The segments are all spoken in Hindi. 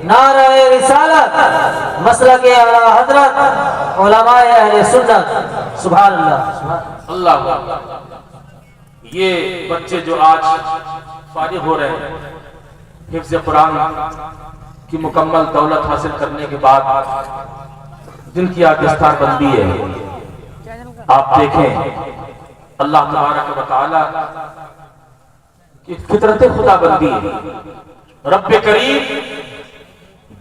नारे रिसालत मसलक आला हजरत उलमाए अहले सुन्नत। सुभान अल्लाह अल्लाह। ये बच्चे जो आज फारिग हो रहे हैं हिफ्ज़ कुरान की मुकम्मल दौलत हासिल करने के बाद जिनकी आज दस्तार बंदी है, आप देखें अल्लाह तबारक व तआला की फितरत खुदाबंदी है। रब्बे करीम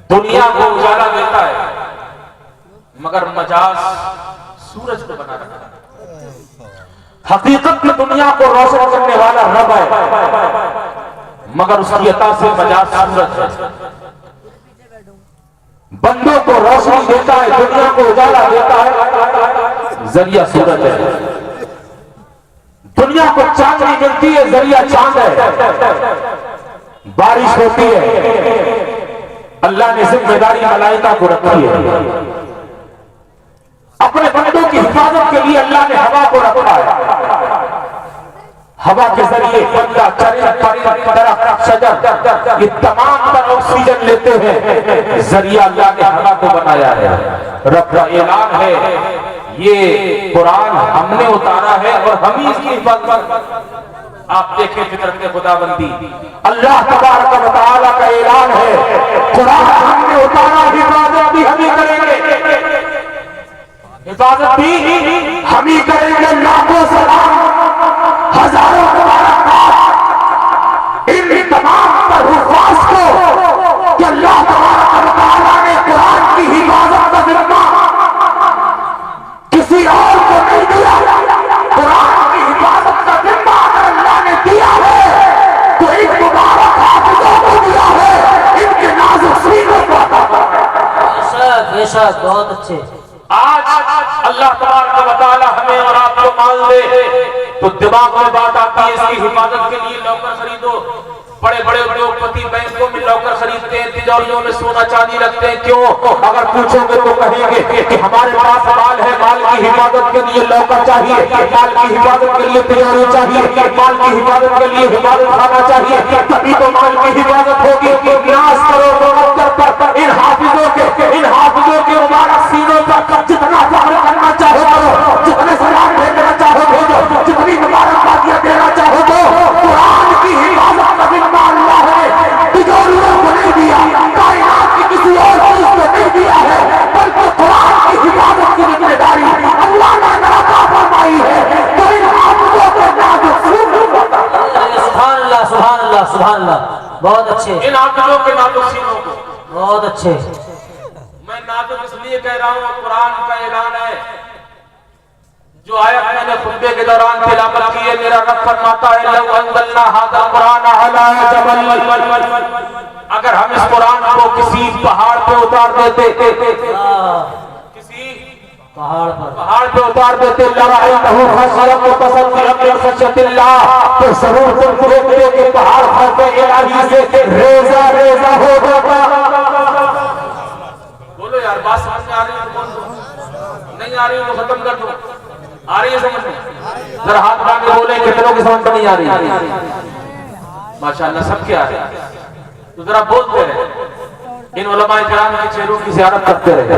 दुनिया को उजाला देता है मगर मजाज सूरज को बना रखा है। हकीकत में दुनिया को रोशन करने वाला रब है मगर उसकी अता से मजाज सूरज है। बंदों को रोशनी देता है, दुनिया को उजाला देता है, जरिया सूरज है। दुनिया को चांदनी मिलती है, जरिया चांद है। बारिश होती है, अल्लाह ने जिम्मेदारी मलाइका को रखी है। अपने बंदों की हिफाजत के लिए अल्लाह ने हवा को रखा है। हवा के जरिए बंदा, दरख्त, शजर ये तमाम तर ऑक्सीजन लेते हैं। जरिया अल्लाह ने हवा को बनाया है। रब का ऐलान है, ये कुरान हमने उतारा है और हम ही इसकी हिफाजत। आप देखें फितरत खुदाबंदी, अल्लाह तबारक व तआला का ऐलान है, कुरान हमने उतारा, हिफाजत भी हम ही करेंगे, हिफाजत भी हम ही करेंगे। लाखों सलाम, हजारों मुबारकबाद इन तमाम पर हुफाज को कि अल्लाह तबारक व तआला ने कुरान की हिफाजत का जिम्मा किसी और को नहीं दिया। कुरान की हिफाजत का जिम्मा अगर अल्लाह ने दिया है तो इन मुबारक हाफिजों को दिया है, इनके नाजुक सीनों को अता फरमाया। बेशक बहुत अच्छे। आज अल्लाह तबारक व तआला हमें और आपको माल दे तो दिमाग में बात आती है इसकी हिफाजत के लिए लॉकर खरीदो। बड़े बड़े उद्योगपति बैंकों में लॉकर खरीदते हैं, तिजोरियों में सोना चांदी रखते हैं। क्यों? अगर पूछोगे तो कहेंगे कि हमारे पास माल है, माल की हिफाजत के लिए लॉकर चाहिए, माल की हिफाजत के लिए तिजोरी चाहिए, माल की हिफाजत के लिए हिफाजत खाना चाहिए, तभी तो माल की हिफाजत होगी। न्यास करो पर इन हाफिजों के मुबारक सीनों पर जितना फख्र करना चाहो करो, जितने सलाम भेजना चाहो भेजो, जितनी मुबारकबादियां देना चाहो दो। कुरान की हिफाजत का जिम्मा अल्लाह ने तिजोरियों को नहीं दिया, कायनात की किसी और चीज को नहीं दिया है, बल्कि कुरान की हिफाजत की जिम्मेदारी अल्लाह ने अता फरमाई है। तो इन हाफिजों को नाजुक सीनों को अता फरमाया। सुभान अल्लाह, सुभान अल्लाह, सुभान अल्लाह। बहुत अच्छे। इन हाफिजों के नाजुक सीनों को बहुत अच्छे। मैं नाजुक इसलिए कह रहा हूँ, कुरान का ऐलान है। जो आयत मैंने खुतबे के दौरान तिलावत की है, मेरा रब फरमाता है लौ अंज़लना हाज़ा कुरान अला जबल, अगर हम इस कुरान को किसी पहाड़ पे उतार देते, किसी पहाड़ पे उतार देते, लरअयतहु खश्यअत मुतसद्दिअन मिन खश्यतिल्लाह, तो जरूर तुम देखते कि पहाड़ खौफ इलाही से रेजा रेजा हो जाता। बोलो यार, बात समझ में आ रही है? नहीं आ रही है तो खत्म कर दो। आ रही है समझ में? जरा हाथ उठा के बोले कितनों की समझ में नहीं आ रही? माशाअल्लाह सबके आ रही है, तो जरा बोलते रहे। इन उलमाए किराम के चेहरों की ज़ियारत करते रहे।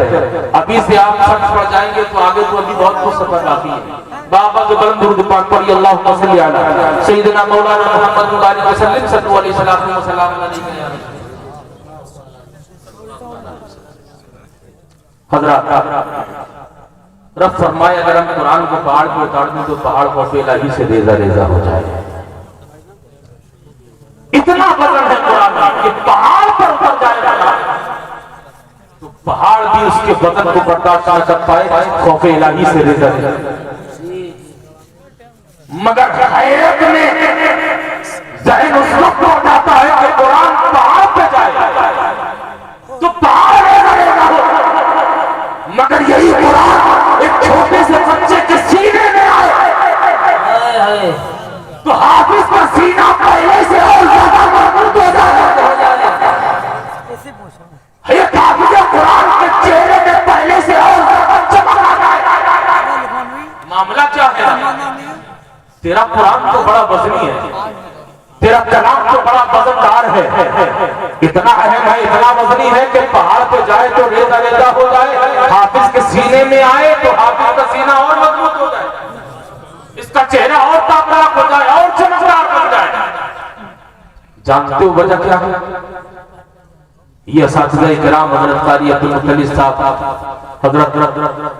अभी से आप शख्स पड़ जाएंगे तो आगे तो अभी बहुत कुछ सफर बाकी है। बाबा जो बुलंद दुरूद पाक पढ़ी, अल्लाहुम्मा सल्ली अला सय्यिदिना मौलाना मुहम्मद व आलिहि वसल्लम सल्लल्लाहु अलैहि वसल्लम। हज़रात, रब फरमाए अगर हम कुरान को पहाड़ पे उतार दें तो पहाड़ खौफ इलाही से रेजा रेजा हो जाए। इतना वजन है कुरान का कि पहाड़ पर उतर जाएगा तो पहाड़ भी उसके वजन को बर्दाश्त न कर पाए, खौफ इलाही से रेजा रेजा। मगर हैरत में ज़हन उस वक्त हो जाता है कि कुरान पहाड़ पे जाए तो पहाड़ रेजा रेजा हो, मगर यही कुरान एक छोटे से बच्चे के सीने में आए तो हाफिज का सीना पहले से और ज्यादा मजबूत हो जाएगा। एक हाफिज कुरान के चेहरे में पहले से और ज्यादा चमक आ जाएगा। मामला क्या है? तेरा कुरान तो बड़ा वजनी है, तेरा कलाम तो बड़ा वजनदार है, इतना अहम है, इतना वजनी है कि पहाड़ पे जाए तो रेता रेता हो जाए, हाफिज के सीने में आए तो हाफिज का सीना और मजबूत हो जाए, इसका चेहरा और ताकतवर हो जाए और चमकदार बन जाए। जानते हो वजह क्या है? ये असातिज़ा किराम हजरत कारी अब्दुल मुत्तलिब साहब, हजरत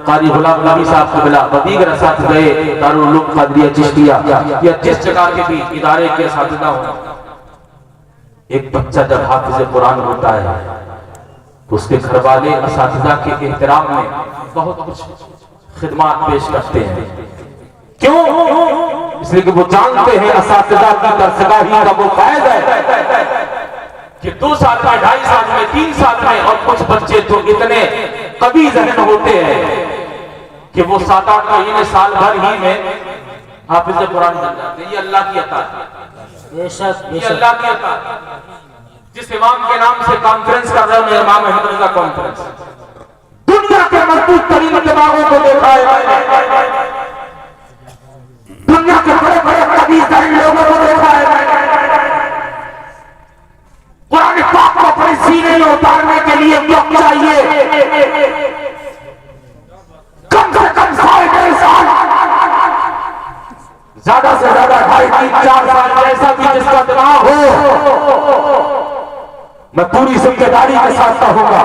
कारी गुलाम नबी साहब के बिला दीगर असातिज़ा दारुल उलूम कादरिया चिश्तिया या जिस जगह के भी इदारे के असातिज़ा हो, एक बच्चा जब हाफिज़ कुरान होता है तो उसके घर वाले असातिज़ा के एहतराम में बहुत कुछ खिदमत पेश करते हैं। क्यों? इसलिए कि वो जानते हैं असातिज़ा की दरसगाही का वो फायदा है कि 2 साल में, 2.5 साल में, 3 साल में, और कुछ बच्चे तो इतने कभी जहन होते हैं कि वो 7-8 महीने, साल भर ही में हाफिज़ कुरान बन जाते हैं। ये अल्लाह की अता है, ये अल्लाह की अता है। जिस इमाम के नाम से कॉन्फ्रेंस कर रहे हैं, इमाम अहमद रज़ा कॉन्फ्रेंस, दुनिया के मजबूत तरीन दिमागों को देखा है, दुनिया के बड़े बड़े कबीर लोगों को देखा है, कुरान पाक को अपने सीने में उतारने के लिए वक्त चाहिए, कम से कम 1.5 साल, ज्यादा से ज्यादा 2.5-3-4 साल, जैसा भी जिसका दिमाग हो। मैं पूरी जिम्मेदारी के साथ कहूंगा,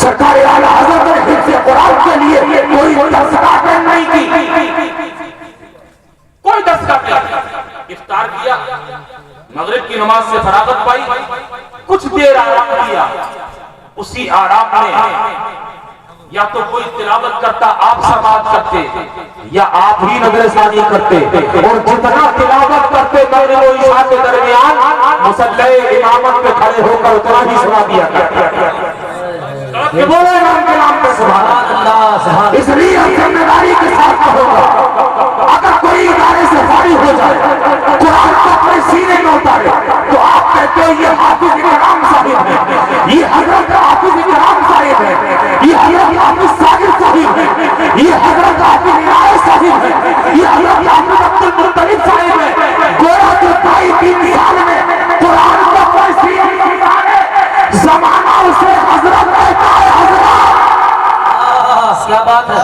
सरकार आला हज़रत ने हिफ्ज़ कुरान के लिए कोई दस्तगाह नहीं की, कोई दस्तगाह नहीं। इफ्तार किया, मगरिब की नमाज से फरागत पाई, कुछ देर आराम किया, उसी आराम में या तो कोई तिलावत करता, आप समाअत करते, या आप ही नज़रसानी करते, और जितना तिलावत करते मगरिब और इशा के दरमियान मुसल्ले इमामत पे खड़े होकर उतना ही सुना दिया करते। बोले इमाम के नाम पे सुभान अल्लाह। इसलिए जिम्मेदारी के साथ कहूंगा, अगर कोई इदारे से फारिग हो जाए, कुरान को अपने सीने में उतारे, तो आप कहते हो ये हाफिज़ इकराम साहिब है, ये हजरत हाफिज़ इकराम साहिब है, ये हजरत हाफिज़ साहिब साहिब है, ये हजरत हाफिज़ इनायत साहिब है, ये हजरत हाफिज़ अब्दुल मुत्तलिब साहिब है। गोया जो 2.5-3 साल में कुरान को अपने सीने में उतारे, जमाना उसे हजरत कहता है, हजरत। क्या बात है,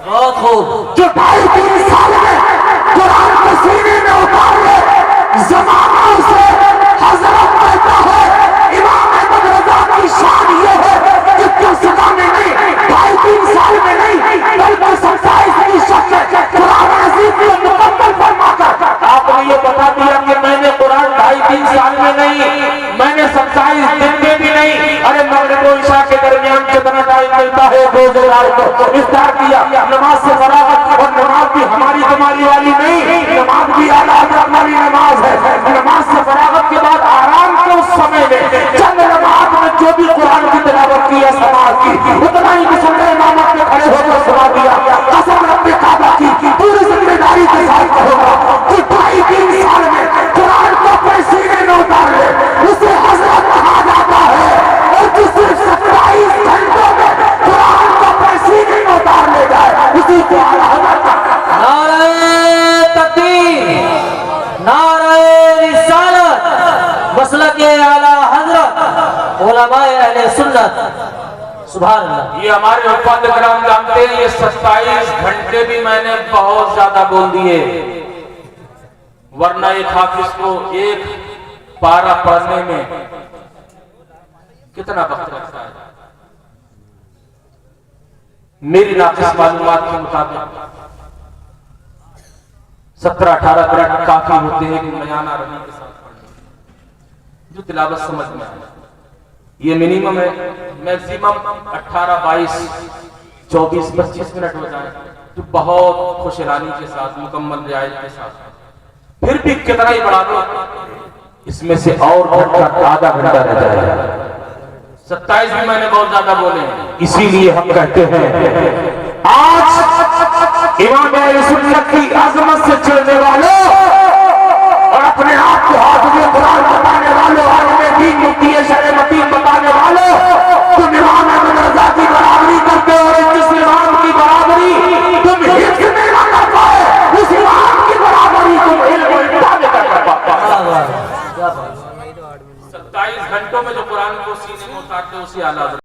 बहुत खूब। जो 2.5-3 साल में कुरान को सीने में उतार ले, जमाना उसे हजरत कहता है। इमाम अहमद रज़ा की शान ये है कि 10 में नहीं, 2.5-3 साल में नहीं, बल्कि 27वीं शक्ल कुरान अज़ीज़ को मुकम्मल फरमाकर आपने ये बता दिया कि मैंने कुरान 2.5-3 साल में नहीं, मैंने 27 दिन में भी नहीं। अरे मगरिब और इशा के दरमियान कितना टाइम मिलता है, रोजेदार को इफ्तार किया, नमाज से फरागत, और नमाज भी हमारी तुम्हारी वाली नहीं, नमाज भी आला हज़रत वाली नमाज है। नमाज से फरागत के बाद आराम के उस समय में चंद नमाज में जो भी कुरान की तिलावत की है समाज की, उतना ही मुसल्ले इमामत में खड़े होकर सुना दिया। कसम रब्बे काबा की पूरी जिम्मेदारी के साथ कहूंगा कि 2.5-3 साल में कुरान को अपने सीने में उतार ले, उसे हजरत कहा जाता है। और जो सिर्फ 27 घंटों में कुरान को अपने सीने में उतार ले जाए, उसी को आला हज़रत कहता है। नारे तकबीर, नारे रिसालत, मसलके आला हज़रत, उलमाए अहले सुन्नत, सुभान अल्लाह। ये हमारे हुफ़ाज़ किराम जानते हैं, ये 27 घंटे भी मैंने बहुत ज्यादा बोल दिए, वरना एक हाफिज को एक पारा पढ़ने में कितना वक्त लगता है। मेरी नाक़िस मालूमात के मुताबिक 17-18 मिनट काफी होते हैं कि मयाना रबी के साथ पढ़ने, जो तिलावत समझ में आए। ये मिनिमम है, मैक्सिमम 18-22-24-25 मिनट हो जाए तो बहुत खुशहाली के साथ, मुकम्मल रियायत के साथ। फिर भी कितना ही बढ़ा दो, इसमें से और घंटा, आधा घंटा रह जाएगा। 27 भी मैंने बहुत ज्यादा बोले हैं। इसीलिए हम कहते हैं आज इमाम अहले सुन्नत की अजमत से चिढ़ने वालों और अपने आप को हाफ़िज़ कुरान बताने वालों, आलिम दीन, मुफ्ती शरअ बताने वालों, तुम इमाम अहमद रज़ा की बराबरी करते हो, और जिस इमाम की बराबरी तुम हिफ्ज़ में ना कर पाए, उस इमाम की बराबरी तुम इल्म कुरान को सीने में उतारते उसी आला